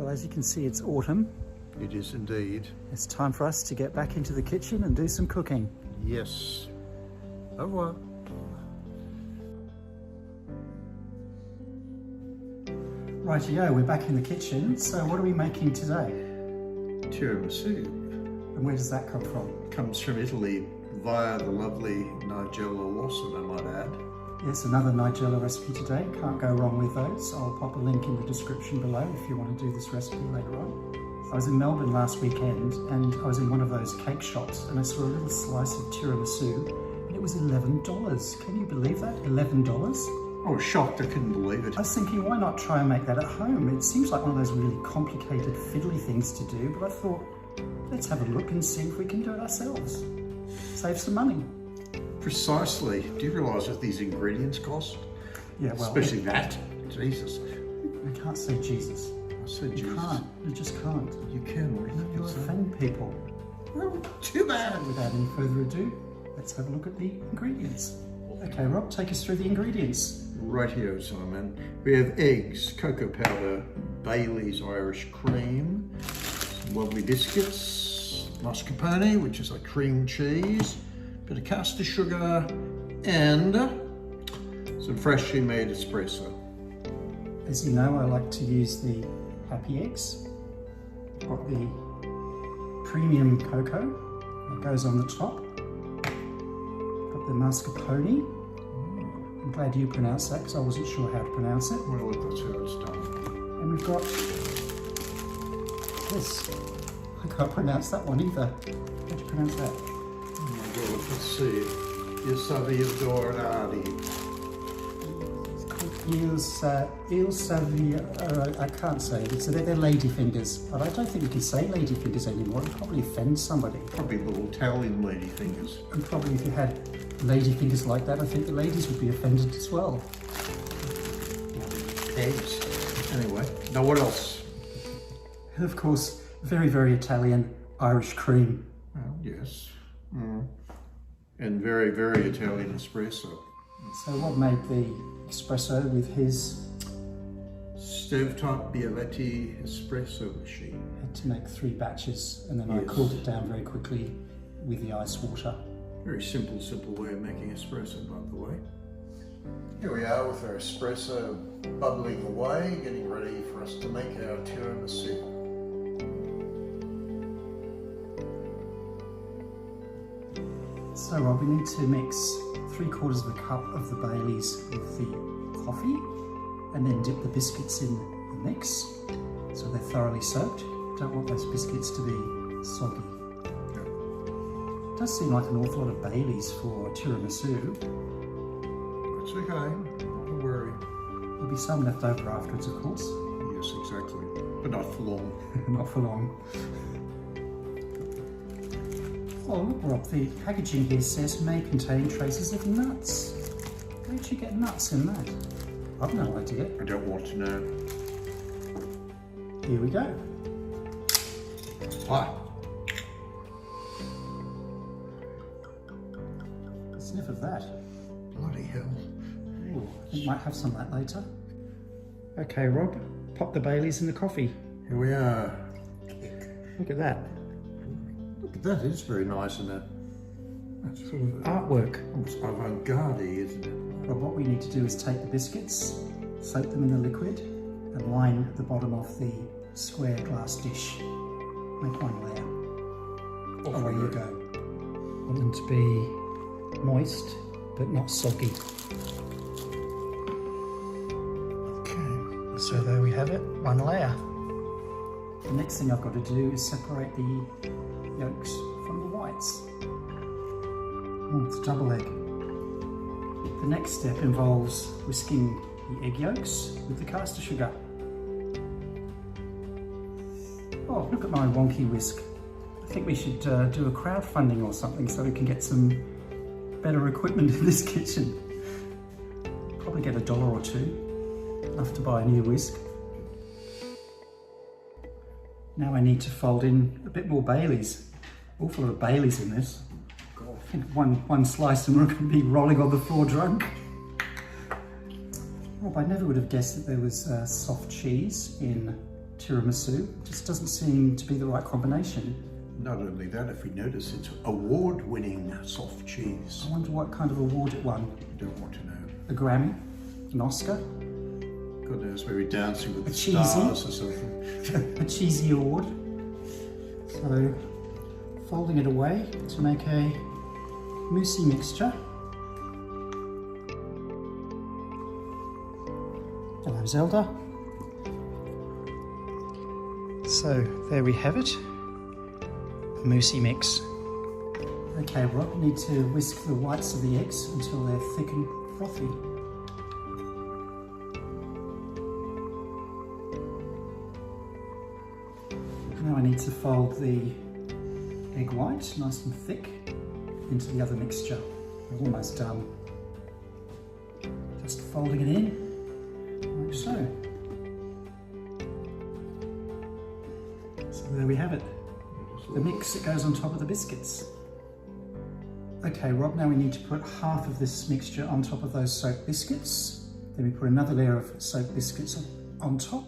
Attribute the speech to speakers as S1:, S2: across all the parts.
S1: Well, as you can see, it's autumn.
S2: It is indeed.
S1: It's time for us to get back into the kitchen and do some cooking.
S2: Yes. Au revoir.
S1: Rightio, we're back in the kitchen. So what are we making today?
S2: Tiramisu.
S1: And where does that come from?
S2: Comes from Italy via the lovely Nigella Lawson, I might add.
S1: Yes, another Nigella recipe today. Can't go wrong with those. I'll pop a link in the description below if you want to do this recipe later on. I was in Melbourne last weekend and I was in one of those cake shops and I saw a little slice of tiramisu and it was $11. Can you believe that? $11?
S2: I was shocked, I couldn't believe it.
S1: I was thinking, why not try and make that at home? It seems like one of those really complicated, fiddly things to do, but I thought, let's have a look and see if we can do it ourselves. Save some money.
S2: Precisely. Do you realise what these ingredients cost?
S1: Yeah, well...
S2: Especially that. Jesus.
S1: You can't say Jesus.
S2: I said Jesus.
S1: You can't. You just can't.
S2: You can. What do you
S1: You'll offend people.
S2: Well, too bad.
S1: So without any further ado, let's have a look at the ingredients. Okay, Rob, take us through the ingredients.
S2: Rightio, Simon. We have eggs, cocoa powder, Bailey's Irish cream, some lovely biscuits, mascarpone, which is like cream cheese, a bit of caster sugar, and some freshly made espresso.
S1: As you know, I like to use the happy eggs. I've got the premium cocoa that goes on the top. Got the mascarpone. I'm glad you pronounced that because I wasn't sure how to pronounce it.
S2: Well, that's how it's done.
S1: And we've got this. I can't pronounce that one either. How do you pronounce that?
S2: Oh my God, let's see. Il Savio
S1: It's called Il Savio. I can't say it. They're ladyfingers, but I don't think we can say ladyfingers anymore. It probably offends somebody.
S2: Probably little Italian ladyfingers.
S1: And probably if you had ladyfingers like that, I think the ladies would be offended as well.
S2: Eggs. Anyway, now what else?
S1: And of course, very, very Italian Irish cream.
S2: Well, yes. And very, very Italian espresso.
S1: So Rob made the espresso with his
S2: stovetop Bialetti espresso machine.
S1: Had to make 3 batches and then
S2: Yes.
S1: I cooled it down very quickly with the ice water.
S2: Very simple way of making espresso, by the way. Here we are with our espresso bubbling away, getting ready for us to make our tiramisu.
S1: So Rob, we need to mix 3/4 of a cup of the Baileys with the coffee and then dip the biscuits in the mix so they're thoroughly soaked. Don't want those biscuits to be soggy. It does seem like an awful lot of Baileys for tiramisu.
S2: It's okay, not to worry.
S1: There'll be some left over afterwards, of course.
S2: Yes, exactly, but not for long.
S1: Not for long. Oh, look, Rob, the packaging here says may contain traces of nuts. Where did you get nuts in that? I've no idea.
S2: I don't want to know.
S1: Here we go.
S2: Hi.
S1: Sniff of that.
S2: Bloody hell.
S1: Ooh, I might have some of that later. Okay, Rob, pop the Baileys in the coffee.
S2: Here we are.
S1: Look at that.
S2: Look at that, it's very nice, isn't it? That's sort of
S1: Artwork.
S2: almost avant-garde, isn't it?
S1: But what we need to do is take the biscuits, soak them in the liquid, and line the bottom of the square glass dish. Make one layer. Away you go. Want them to be moist, but not soggy.
S2: Okay.
S1: So there we have it, one layer. The next thing I've got to do is separate the yolks from the whites. Oh, it's a double egg. The next step involves whisking the egg yolks with the caster sugar. Oh, look at my wonky whisk. I think we should do a crowdfunding or something so we can get some better equipment in this kitchen. Probably get $1 or $2, enough to buy a new whisk. Now I need to fold in a bit more Baileys. Awful lot of Baileys in this. God, I think one slice and we're going to be rolling on the floor drunk. Rob, I never would have guessed that there was soft cheese in tiramisu. It just doesn't seem to be the right combination.
S2: Not only that, if you notice, it's award-winning soft cheese.
S1: I wonder what kind of award it won.
S2: You don't want to know.
S1: A Grammy? An Oscar?
S2: God knows, maybe Dancing with the
S1: cheesy?
S2: Stars or something.
S1: A cheesy award. So, folding it away to make a moussey mixture. Hello, Zelda. So, there we have it. A moussey mix. Okay, Rob, we need to whisk the whites of the eggs until they're thick and frothy. Now I need to fold the egg white, nice and thick, into the other mixture. We're almost done. Just folding it in, like so. So there we have it. The mix that goes on top of the biscuits. Okay, Rob, now we need to put half of this mixture on top of those soaked biscuits. Then we put another layer of soaked biscuits on top.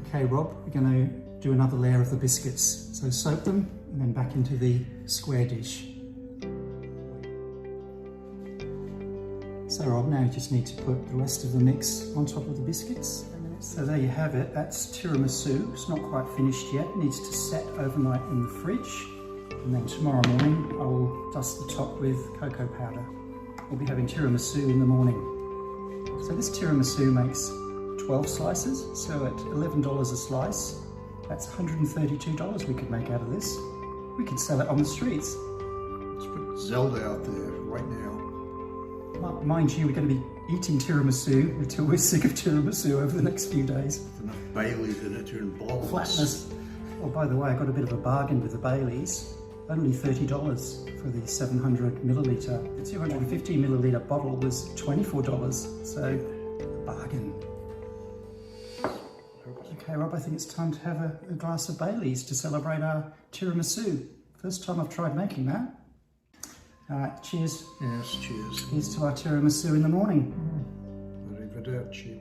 S1: Okay, Rob, we're going to do another layer of the biscuits. So soak them and then back into the square dish. So Rob, now you just need to put the rest of the mix on top of the biscuits. So there you have it, that's tiramisu. It's not quite finished yet, it needs to set overnight in the fridge. And then tomorrow morning I will dust the top with cocoa powder. We'll be having tiramisu in the morning. So this tiramisu makes 12 slices, so at $11 a slice, that's $132 we could make out of this. We could sell it on the streets.
S2: Let's put Zelda out there right now.
S1: Mind you, we're going to be eating tiramisu until we're sick of tiramisu over the next few days.
S2: With enough Baileys in it to involve
S1: Flatness. Oh, by the way, I got a bit of a bargain with the Baileys. Only $30 for the 700 milliliter. The 250 milliliter bottle was $24, so bargain. Okay, Rob, I think it's time to have a glass of Baileys to celebrate our tiramisu. First time I've tried making that. All right, cheers.
S2: Yes, cheers.
S1: Here's to our tiramisu in the morning.
S2: Arrivederci.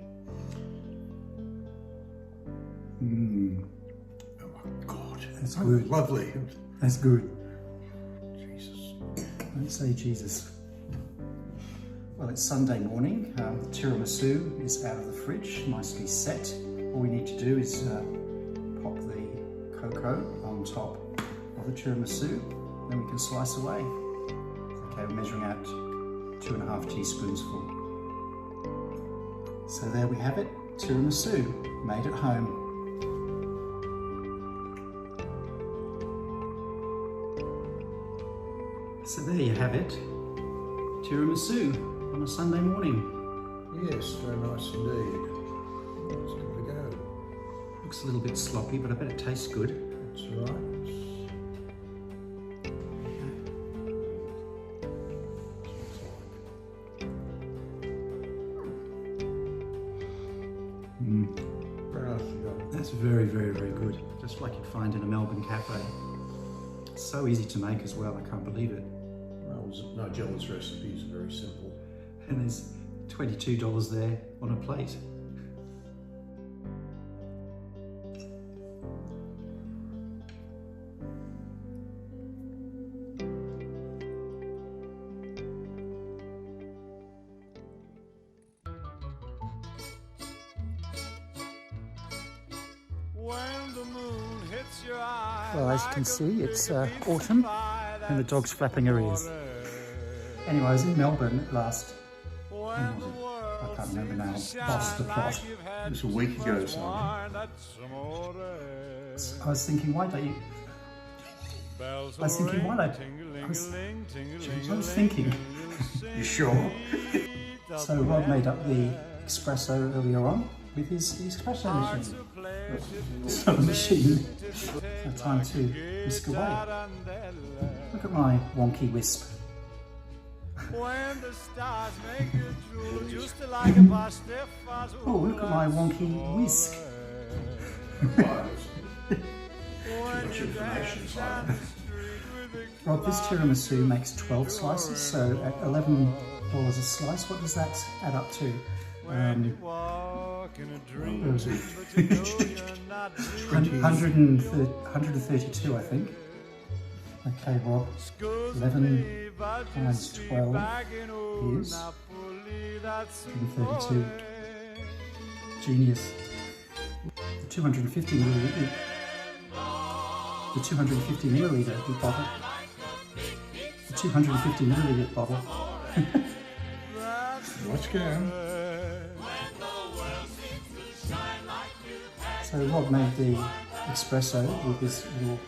S2: Oh my God.
S1: That's good.
S2: Lovely.
S1: That's good.
S2: Jesus.
S1: Don't say Jesus. Well, it's Sunday morning. The tiramisu is out of the fridge, nicely set. All we need to do is pop the cocoa on top of the tiramisu, then we can slice away. Okay, we're measuring out 2.5 teaspoons full. So there we have it, tiramisu, made at home. So there you have it, tiramisu on a Sunday morning.
S2: Yes, very nice indeed. Let's give it a go.
S1: Looks a little bit sloppy, but I bet it tastes good.
S2: That's right. Very nice to go.
S1: That's very, very, very good. Just like you'd find in a Melbourne cafe. It's so easy to make as well, I can't believe it.
S2: Well, Nigella's recipes are very simple.
S1: And there's $22 there on a plate. Well, as you can see, it's autumn and the dog's flapping her ears. Anyway, I was in Melbourne last, I can't remember now, lost the plot.
S2: It was a week ago, Simon.
S1: I was thinking, why don't you... I was thinking...
S2: You sure?
S1: So Rod made up the espresso earlier on with his espresso machine. So machine. So time to whisk away. Look at my wonky wisp. Oh, look at my wonky whisk.
S2: Too much information, Simon.
S1: Rob, this tiramisu makes 12 slices, so at $11 a slice, what does that add up to? Where was it? 132, I think. Okay, Rob. 11 times 12 is 132. Genius. The 250 milliliter. The 250 milliliter bottle. The 250 milliliter bottle.
S2: Let's go.
S1: So Rob made the espresso with this little